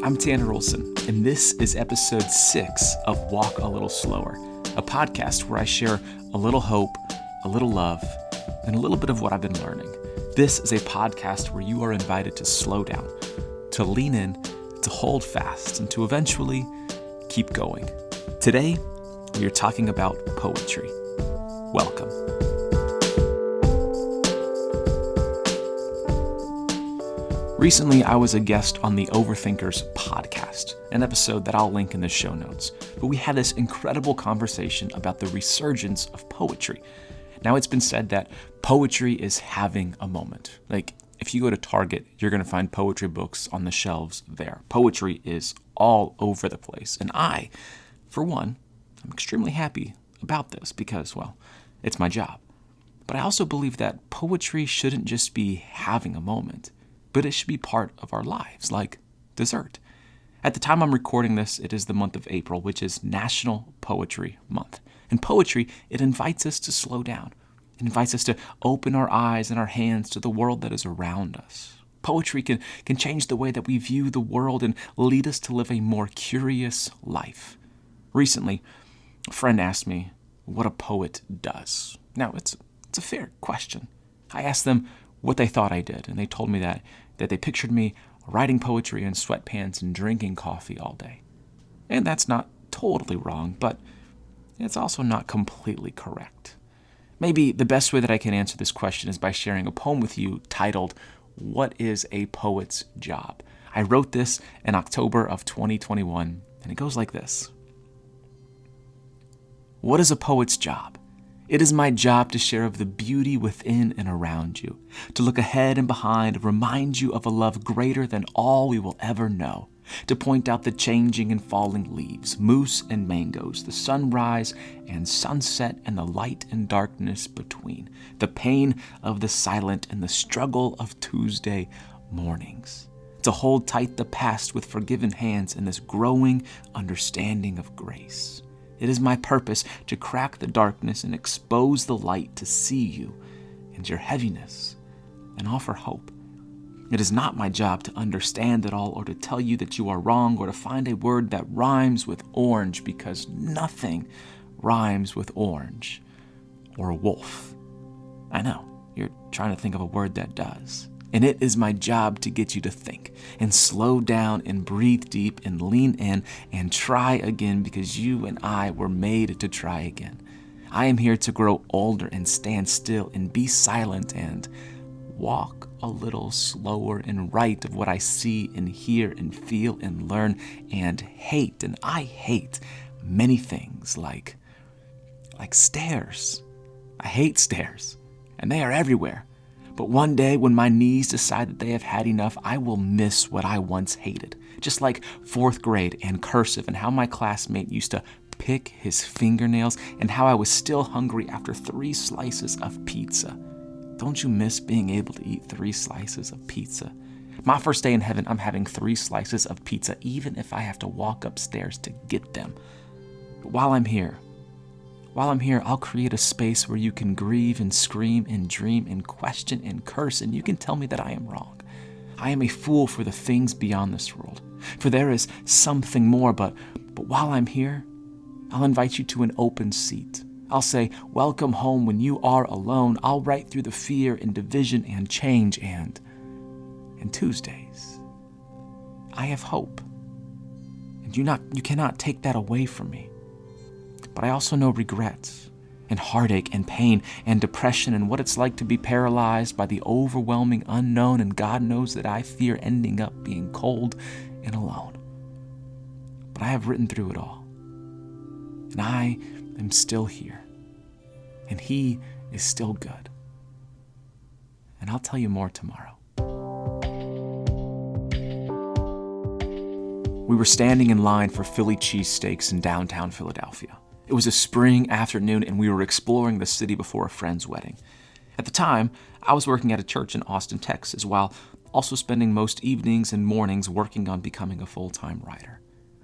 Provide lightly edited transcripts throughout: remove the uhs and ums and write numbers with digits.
I'm Tanner Olson, and this is episode 6 of Walk a Little Slower, a podcast where I share a little hope, a little love, and a little bit of what I've been learning. This is a podcast where you are invited to slow down, to lean in, to hold fast, and to eventually keep going. Today, we are talking about poetry. Welcome. Recently, I was a guest on the Overthinkers Podcast, an episode that I'll link in the show notes. But we had this incredible conversation about the resurgence of poetry. Now, it's been said that poetry is having a moment. Like, if you go to Target, you're going to find poetry books on the shelves there. Poetry is all over the place. And I, for one, I'm extremely happy about this because, well, it's my job. But I also believe that poetry shouldn't just be having a moment, but it should be part of our lives, like dessert. At the time I'm recording this, it is the month of April, which is National Poetry Month. And poetry, it invites us to slow down. It invites us to open our eyes and our hands to the world that is around us. Poetry can change the way that we view the world and lead us to live a more curious life. Recently, a friend asked me what a poet does. Now, it's a fair question. I asked them what they thought I did, and they told me that they pictured me writing poetry in sweatpants and drinking coffee all day. And that's not totally wrong, but it's also not completely correct. Maybe the best way that I can answer this question is by sharing a poem with you titled, "What is a Poet's Job?" I wrote this in October of 2021, and it goes like this. What is a poet's job? It is my job to share of the beauty within and around you, to look ahead and behind, remind you of a love greater than all we will ever know, to point out the changing and falling leaves, moose and mangoes, the sunrise and sunset and the light and darkness between, the pain of the silent and the struggle of Tuesday mornings, to hold tight the past with forgiven hands in this growing understanding of grace. It is my purpose to crack the darkness and expose the light to see you and your heaviness and offer hope. It is not my job to understand it all or to tell you that you are wrong or to find a word that rhymes with orange because nothing rhymes with orange or wolf. I know, you're trying to think of a word that does. And it is my job to get you to think and slow down and breathe deep and lean in and try again because you and I were made to try again. I am here to grow older and stand still and be silent and walk a little slower and write of what I see and hear and feel and learn and hate. And I hate many things like stairs. I hate stairs, and they are everywhere. But one day when my knees decide that they have had enough, I will miss what I once hated. Just like 4th grade and cursive and how my classmate used to pick his fingernails and how I was still hungry after 3 slices of pizza. Don't you miss being able to eat 3 slices of pizza? My first day in heaven, I'm having 3 slices of pizza, even if I have to walk upstairs to get them. But while I'm here, I'll create a space where you can grieve and scream and dream and question and curse, and you can tell me that I am wrong. I am a fool for the things beyond this world, for there is something more, but while I'm here, I'll invite you to an open seat. I'll say, welcome home when you are alone. I'll write through the fear and division and change and Tuesdays. I have hope, and you cannot take that away from me. But I also know regrets and heartache and pain and depression and what it's like to be paralyzed by the overwhelming unknown, and God knows that I fear ending up being cold and alone. But I have written through it all, and I am still here, and He is still good. And I'll tell you more tomorrow. We were standing in line for Philly cheesesteaks in downtown Philadelphia. It was a spring afternoon, and we were exploring the city before a friend's wedding. At the time, I was working at a church in Austin, Texas, while also spending most evenings and mornings working on becoming a full-time writer.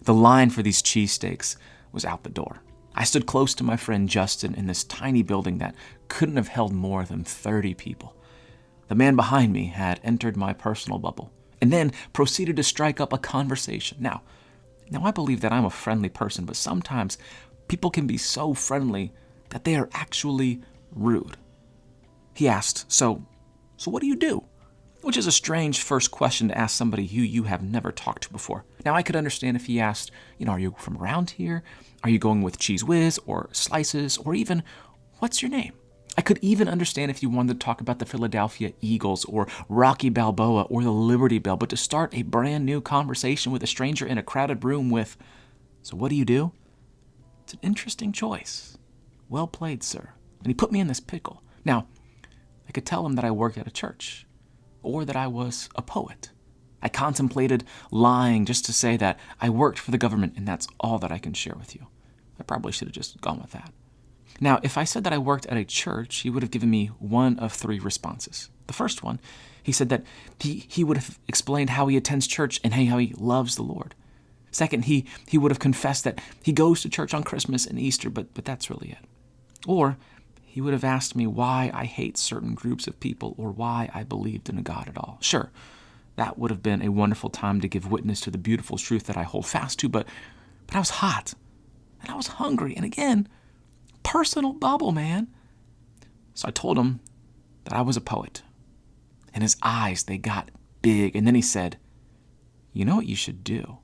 The line for these cheesesteaks was out the door. I stood close to my friend Justin in this tiny building that couldn't have held more than 30 people. The man behind me had entered my personal bubble, and then proceeded to strike up a conversation. Now I believe that I'm a friendly person, but sometimes people can be so friendly that they are actually rude. He asked, so what do you do? Which is a strange first question to ask somebody who you have never talked to before. Now, I could understand if he asked, are you from around here? Are you going with Cheese Whiz or Slices? Or even, what's your name? I could even understand if you wanted to talk about the Philadelphia Eagles or Rocky Balboa or the Liberty Bell, but to start a brand new conversation with a stranger in a crowded room with, so what do you do? It's an interesting choice. Well played, sir. And he put me in this pickle. Now, I could tell him that I worked at a church, or that I was a poet. I contemplated lying just to say that I worked for the government, and that's all that I can share with you. I probably should have just gone with that. Now, if I said that I worked at a church, he would have given me one of three responses. The first one, he said that he would have explained how he attends church and how he loves the Lord. Second, he would have confessed that he goes to church on Christmas and Easter, but that's really it. Or he would have asked me why I hate certain groups of people or why I believed in a God at all. Sure, that would have been a wonderful time to give witness to the beautiful truth that I hold fast to, but I was hot, and I was hungry, and again, personal bubble, man. So I told him that I was a poet, and his eyes, they got big, and then he said, you know what you should do?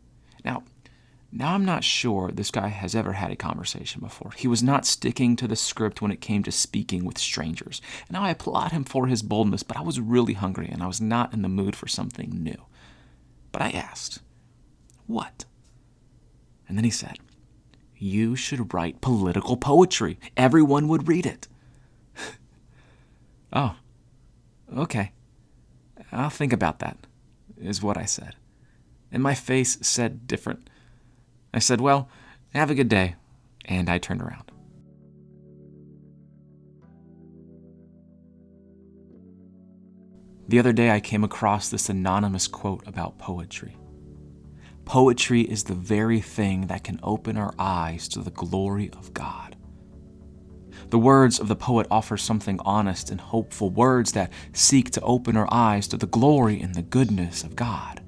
Now I'm not sure this guy has ever had a conversation before. He was not sticking to the script when it came to speaking with strangers. And now I applaud him for his boldness, but I was really hungry and I was not in the mood for something new. But I asked, what? And then he said, you should write political poetry. Everyone would read it. Oh, okay. I'll think about that, is what I said. And my face said different. I said, well, have a good day, and I turned around. The other day I came across this anonymous quote about poetry. Poetry is the very thing that can open our eyes to the glory of God. The words of the poet offer something honest and hopeful, words that seek to open our eyes to the glory and the goodness of God.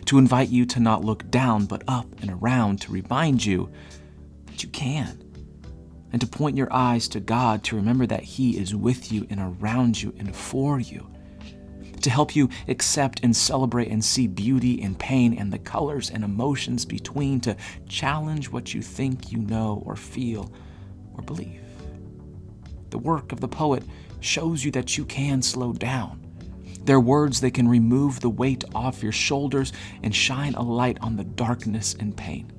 To invite you to not look down, but up and around, to remind you that you can. And to point your eyes to God, to remember that He is with you and around you and for you. To help you accept and celebrate and see beauty and pain and the colors and emotions between, to challenge what you think you know or feel or believe. The work of the poet shows you that you can slow down. Their words, they can remove the weight off your shoulders and shine a light on the darkness and pain.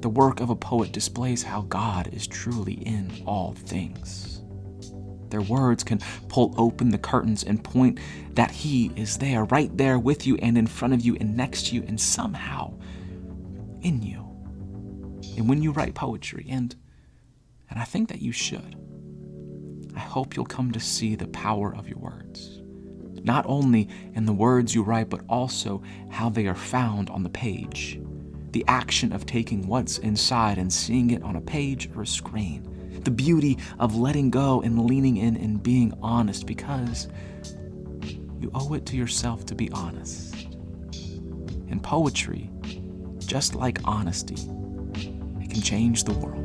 The work of a poet displays how God is truly in all things. Their words can pull open the curtains and point that He is there, right there with you and in front of you and next to you and somehow in you. And when you write poetry, and I think that you should, I hope you'll come to see the power of your words. Not only in the words you write, but also how they are found on the page. The action of taking what's inside and seeing it on a page or a screen. The beauty of letting go and leaning in and being honest, because you owe it to yourself to be honest. And poetry, just like honesty, it can change the world.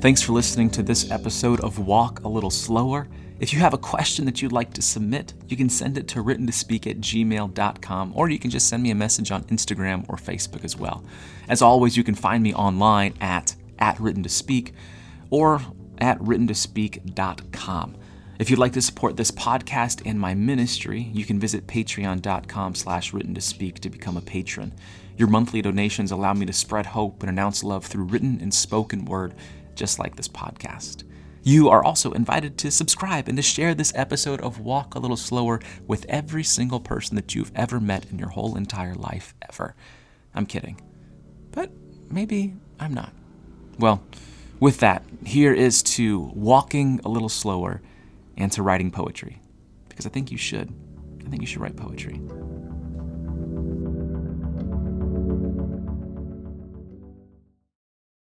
Thanks for listening to this episode of Walk a Little Slower. If you have a question that you'd like to submit, you can send it to writtentospeak@gmail.com, or you can just send me a message on Instagram or Facebook as well. As always, you can find me online at writtentospeak or at writtentospeak.com. If you'd like to support this podcast and my ministry, you can visit patreon.com/writtentospeak to become a patron. Your monthly donations allow me to spread hope and announce love through written and spoken word, just like this podcast. You are also invited to subscribe and to share this episode of Walk a Little Slower with every single person that you've ever met in your whole entire life ever. I'm kidding. But maybe I'm not. Well, with that, here is to walking a little slower and to writing poetry. Because I think you should. I think you should write poetry.